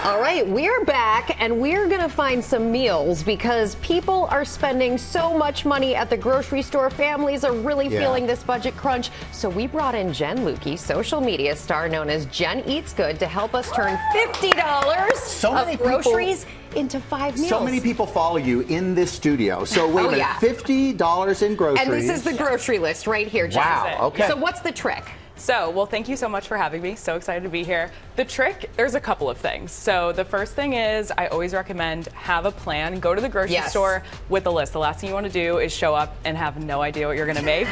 All right, we're back, and we're going to find some meals because people are spending so much money at the grocery store. Families are really feeling this budget crunch. So we brought in Jenn Lueke, social media star known as Jenn Eats Good, to help us turn $50 of groceries into 5 meals. So many people follow you in this studio. So wait a minute, $50 in groceries. And this is the grocery list right here, Jenn. Wow, okay. So what's the trick? So, well, thank you so much for having me. So excited to be here. The trick, there's a couple of things. So the first thing is I always recommend have a plan. Go to the grocery store with a list. The last thing you want to do is show up and have no idea what you're going to make.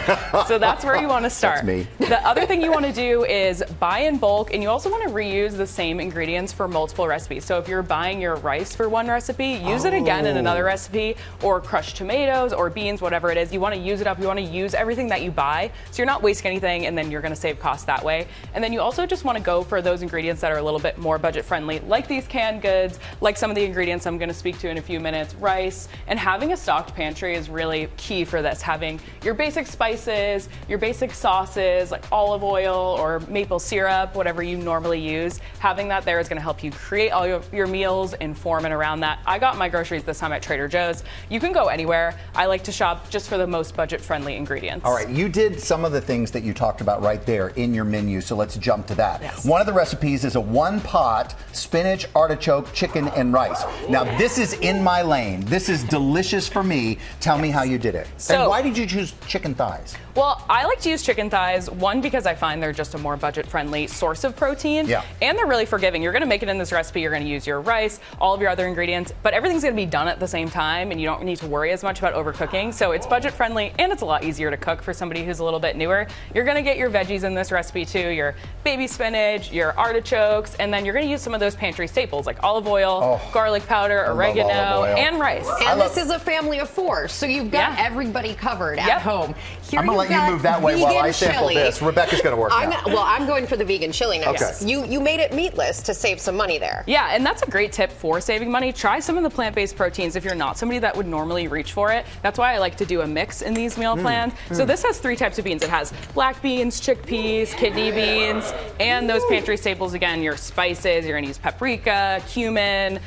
So that's where you want to start. That's me. The other thing you want to do is buy in bulk, and you also want to reuse the same ingredients for multiple recipes. So if you're buying your rice for one recipe, use it again in another recipe, or crushed tomatoes or beans, whatever it is. You want to use it up. You want to use everything that you buy, so you're not wasting anything, and then you're going to save costs that way. And then you also just want to go for those ingredients that are a little bit more budget friendly, like these canned goods, like some of the ingredients I'm going to speak to in a few minutes, rice. And having a stocked pantry is really key for this. Having your basic spices, your basic sauces like olive oil or maple syrup, whatever you normally use, having that there is going to help you create all your meals, inform and around that. I got my groceries this time at Trader Joe's. You can go anywhere. I like to shop just for the most budget friendly ingredients. All right, you did some of the things that you talked about right there in your menu, so let's jump to that. Yes. One of the recipes is a one-pot spinach, artichoke, chicken, and rice. Now, this is in my lane. This is delicious for me. Tell me how you did it. So, and why did you choose chicken thighs? Well, I like to use chicken thighs, one, because I find they're just a more budget-friendly source of protein, and they're really forgiving. You're going to make it in this recipe, you're going to use your rice, all of your other ingredients, but everything's going to be done at the same time, and you don't need to worry as much about overcooking. So it's budget-friendly, and it's a lot easier to cook for somebody who's a little bit newer. You're going to get your veggies in this recipe too, your baby spinach, your artichokes, and then you're going to use some of those pantry staples like olive oil, garlic powder, oregano, and rice. And this is a family of 4, so you've got everybody covered at home. Here I'm going to let you move that way while I sample this. Rebecca's going to work now. Well, I'm going for the vegan chili next. Okay. You made it meatless to save some money there. Yeah, and that's a great tip for saving money. Try some of the plant-based proteins if you're not somebody that would normally reach for it. That's why I like to do a mix in these meal plans. So this has 3 types of beans. It has black beans, chickpeas, kidney beans, and those pantry staples again, your spices. You're going to use paprika, cumin.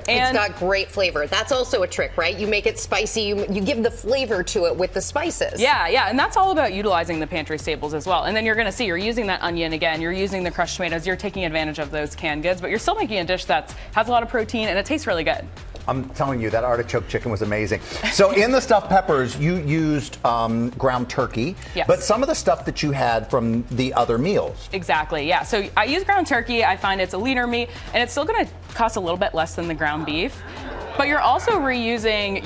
And it's got great flavor. That's also a trick, right? You make it spicy. You give the flavor to it with the spices. Yeah, and that's all about utilizing the pantry staples as well. And then you're going to see you're using that onion again, you're using the crushed tomatoes, you're taking advantage of those canned goods, but you're still making a dish that has a lot of protein and it tastes really good. I'm telling you, that artichoke chicken was amazing. So in the stuffed peppers, you used ground turkey, but some of the stuff that you had from the other meals. Exactly, yeah. So I use ground turkey. I find it's a leaner meat, and it's still going to cost a little bit less than the ground beef. But you're also reusing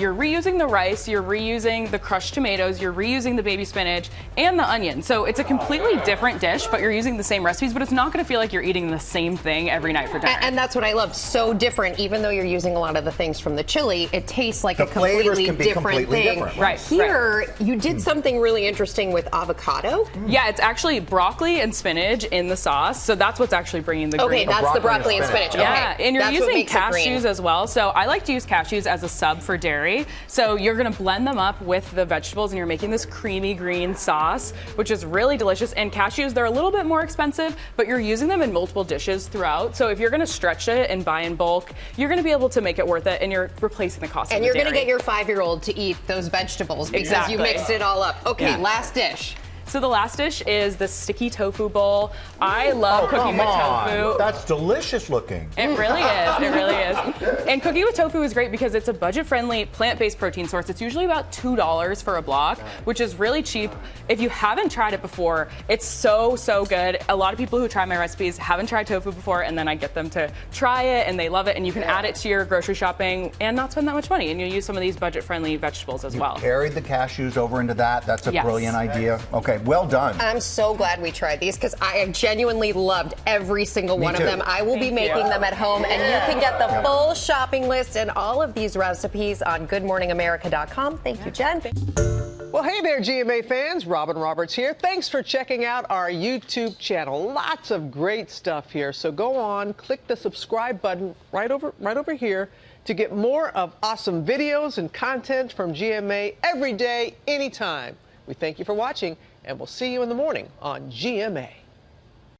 the rice, you're reusing the crushed tomatoes, you're reusing the baby spinach, and the onion. So it's a completely different dish, but you're using the same recipes, but it's not going to feel like you're eating the same thing every night for dinner. And that's what I love. So different, even though you're using a lot of the things from the chili, it tastes like a completely different thing. Right. Here, you did something really interesting with avocado. Yeah, it's actually broccoli and spinach in the sauce. So that's what's actually bringing the green. Okay, that's the broccoli and spinach. Yeah, okay. And you're using cashews as well. So I like to use cashews as a sub for dairy. So you're going to blend them up with the vegetables and you're making this creamy green sauce, which is really delicious. And cashews, they're a little bit more expensive, but you're using them in multiple dishes throughout. So if you're going to stretch it and buy in bulk, you're going to be able to make it worth it, and you're replacing the cost of the dairy. And you're going to get your 5-year-old to eat those vegetables because you mixed it all up. Okay, last dish. So the last dish is the sticky tofu bowl. I love cooking with tofu. That's delicious looking. It really is. It really is. And cooking with tofu is great because it's a budget-friendly, plant-based protein source. It's usually about $2 for a block, which is really cheap. If you haven't tried it before, it's so good. A lot of people who try my recipes haven't tried tofu before, and then I get them to try it, and they love it. And you can add it to your grocery shopping and not spend that much money. And you use some of these budget-friendly vegetables as well. Carried the cashews over into that. That's a brilliant idea. Okay. Well done. I'm so glad we tried these because I genuinely loved every single one of them. I will be making them at home, and you can get the full shopping list and all of these recipes on GoodMorningAmerica.com. Thank you, Jenn. Well, hey there, GMA fans. Robin Roberts here. Thanks for checking out our YouTube channel. Lots of great stuff here. So go on, click the subscribe button right over here to get more of awesome videos and content from GMA every day, anytime. We thank you for watching, and we'll see you in the morning on GMA.